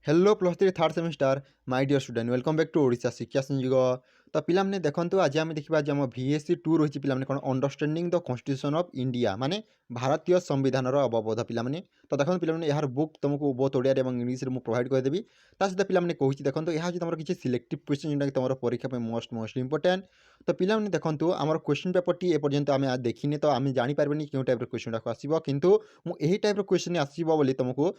Hello plus three third semester my dear student welcome back to Odisha Shiksha Sanyog. तो पिलाने देखो आज आम देखा आम VSC 2 रही पिलाने कौन understanding the constitution of India माने भारतीय संविधान अवबोध पिलाने। तो देखो पिलाने यार बुक तुमको बहुत ओडिया और इंग्लिश में प्रोवाइड करदेवी। सहित पिलाने कहूँ देखो यहाँ तुम किसी सिलेक्टिव क्वेश्चन जोटा कि तुम परीक्षा मोस्ट इंपोर्टेंट। तो पिलाने देखो आम क्वेश्चन पेपर टी एपर्यंत आम देखने तो आम जापर क्यों टाइप क्वेश्चन गुड़ाक आसो कितु मुझे टाइप क्वेश्चन आसो तुमको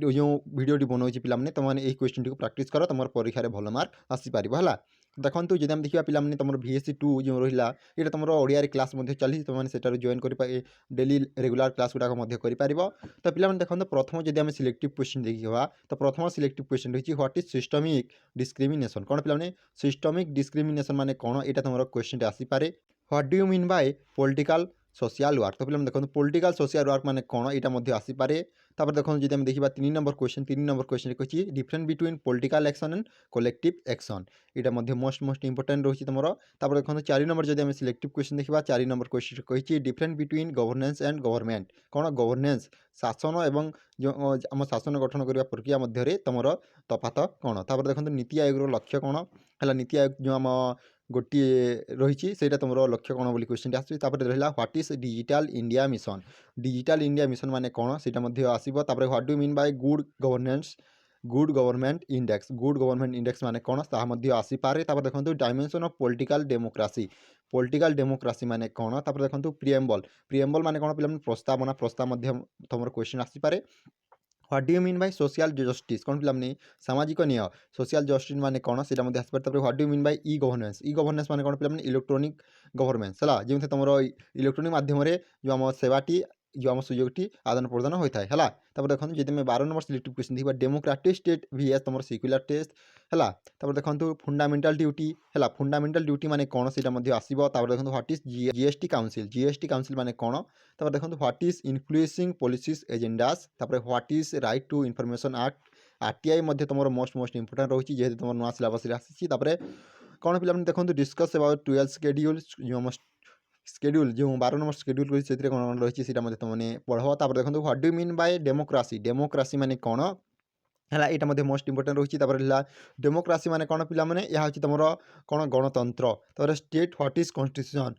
जो भिडियोटी बनाऊँगी पिलाने तुमने यही क्वेश्चन टी प्राक्ट कर तुम परीक्षा भल मार्क आसीपर है। देखो जब आम देखा पिलाने तुम VSC 2 जो रहा ये तुम ओडिया क्लास चली तुमने सेटार जॉइन कर डेली रेगुलर क्लास गुड़ाक कर। तो पिलाने देखो प्रथम जब आम सिलेक्टिव क्वेश्चन देखा तो प्रथम सिलेक्टिव क्वेश्चन रही व्हाट इज सिस्टमिक डिस्क्रिमिनेशन कौन पिलाने सिस्टमिक डिस्क्रिमिनेशन माने कौन यहाँ तुम क्वेश्चन आसीपे। What do you mean by political social work तो पिलाने देखो पॉलिटिकल सोशल वर्क माने कौन यहाँ आसीपे। तापर देखो जब आम देखा 3 नंबर क्वेश्चन कही difference between political action and collective action यहाँ मोस्ट इंपोर्टेंट रही तुम। तापर देखो 4 नंबर जब आम सिलेक्टिव क्वेश्चन देखा 4 नंबर क्वेश्चन कही difference between governance and government कौन गवर्नेंस शासन एवं जो आम शासन गठन करने प्रक्रिया मध्य तुम तफात कौन। तापर देखो नीति आयोग लक्ष्य कौन है नीति आयोग जो आम गोटे रही से तुम लक्ष्य कौन बोली क्वेश्चन आसपर रहा what is digital India mission digital India mission माने कौन से आसो। What do mean by good governance good government index माने कौन ताहा आसीपे। देखो डायमेंशन ऑफ पॉलिटिकल डेमोक्रेसी माने कौन। देखो प्रिएम्बल माने कौन पिला प्रस्तावना प्रस्ताव तुम क्वेश्चन आसीपे। What do you mean by social justice कौन पिलाने सामाजिक न्याय सोशल जस्टिस माने कौन से आसपे। What do mean by e governance माने कौन पिलाने इलेक्ट्रोनिक गवर्नमेंट है जमी तुम इलेक्ट्रोनिक माध्यम जो आम सेवाटी जो आम सुयोगटी आदान प्रदान होता है। देखो जब 12 नंबर सिलेक्टिव क्वेश्चन थी डेमोक्रेटिक स्टेट VS तुम सिक्युलर टेस्ट है। देखो फंडामेंटल ड्यूटी है फंडामेंटल ड्यूटी माने कौन से आसो। देखो व्हाट इज GST काउंसिल माने कौन। देखो what is influencing policies agendas what is right to information act RTI तुम मोस्ट इंपोर्टेंट रही जेहतु तुम नुआ सिलेबस आसी। कौन पिलाने देखो डिस्कस अबाउट 12 शेड्यूल जो शेड्यूल जो 12 नंबर शेड्यूल कौन कौन रही तुमने पढ़। देखो व्हाट डू मीन बाय डेमोक्रासी माने कौन है यहाँ मोस्ट इंपोर्टेंट रही है। डेमोक्रासी माने कौन पिलाने यह तुम कौन गणतंत्र। State what is constitution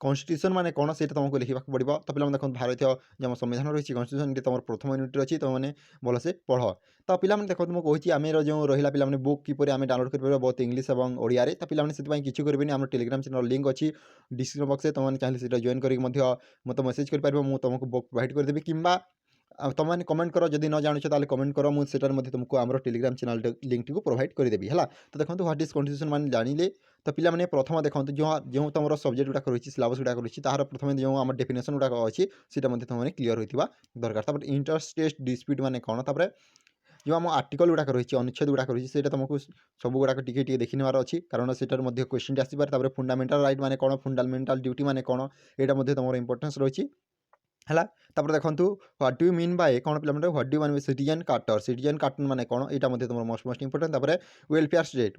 constitution माने कौन से तुमको लिखा पड़ो। तो पिला देखो भारतीय जो संविधान रही कन्स्टिट्यूशन ये तुम प्रथम यूनिट अच्छी तुमने भलसे पढ़। तो पिलाने देखो तुमको कही आम जो रहा पिलाने बुक किपर आम डाउनलोड कर बहुत इंग्लिश और ओडिया। तो पिलाने से किसी करेंगे आम टेलीग्राम चैनल लिंक अच्छी डिस्क्रिप्शन बॉक्स में तुमने चाहिए जॉइन करके मत मेसेज कर तुमको बुक प्रोवाइड करदेवी कि तुमने कमेंट करो जदि न जानुछ ताले कमेंट करो मुझे तुमको आम टेलीग्राम चैनल लिंक टी प्रोवाइड करदेवी है। तो देखो व्हाट इज कन्स्टिट्यूशन मान जानिले। तो पिलाने प्रथम देखो जो तुम सब्जेक्ट गुड़ाक रही सिलेबस गुड़ाक रही तार प्रथम जो आम डेफिनेशन गुड़ाक अच्छी से तुमने क्लीयर होता दरकार। इंटरस्टेट डिस्प्यूट माने कौन जो आम आर्टिकल गुड़ाक रही अनुच्छेद गुड़ाक रही है तुमको सब गुड़ाक टी देखी नेबार अच्छी कारण से क्वेश्चन आसपे। फंडामेंटल राइट माने कौन फंडामेंटल ड्यूटी माने कौन यहाँ तुम इंपोर्टेंस रही है। देखो व्हाट डू मीन बाय कौन पिलाने what do mean citizen charter माने कौन यहाँ तुम मोस्ट इंपोर्टेंट। वेलफेयर स्टेट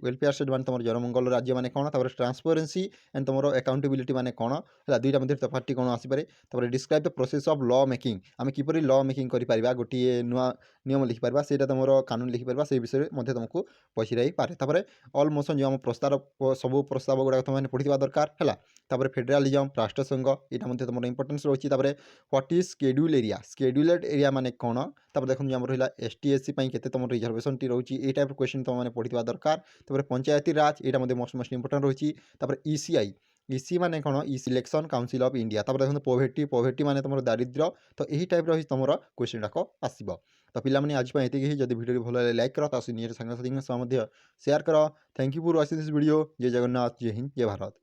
माने तुम जनमंगल राज्य माने कौन। ट्रांसपेरेंसी एंड तुम अकाउंटेबिलिटी माने कौन है दुईटा मध्य तफात कौन आसपे। Describe the process of law making आम किपर लॉ मेकिंग कर गोटे नुआ नियम लिखिपर से तुम कानून लिखिपर से विषय में तुमको पचर पारे। ऑल मोशन जो आम प्रस्ताव सब प्रस्ताव गुड़ाक तुमने पढ़ा दरकार है। फेडरालिज्म राष्ट्र संघ यहाँ तुम इंपोर्टेंस रही। व्हाट इज स्केड्यूलेड एरिया माने कौन। देखो जो रहा ST SC के तुम रिजर्वेशन टी रही ये टाइप क्वेश्चन तुमने पढ़ा दरकार। पंचायती राज यहाँ मोस्ट इंपोर्टेंट रही। ECI माने कौन इलेक्शन काउंसिल ऑफ इंडिया। देखो पोवर्टी माने तुम दारिद्र्य तो यही टाइप रही तुम क्वेश्चन गुड़ाक आसो। तो पिलाने आज ये जब वीडियो भल लाइक कर निज सांगसाथी सह शेयर कर। Thank you for watching this video. जय जगन्नाथ जय हिंद जय भारत।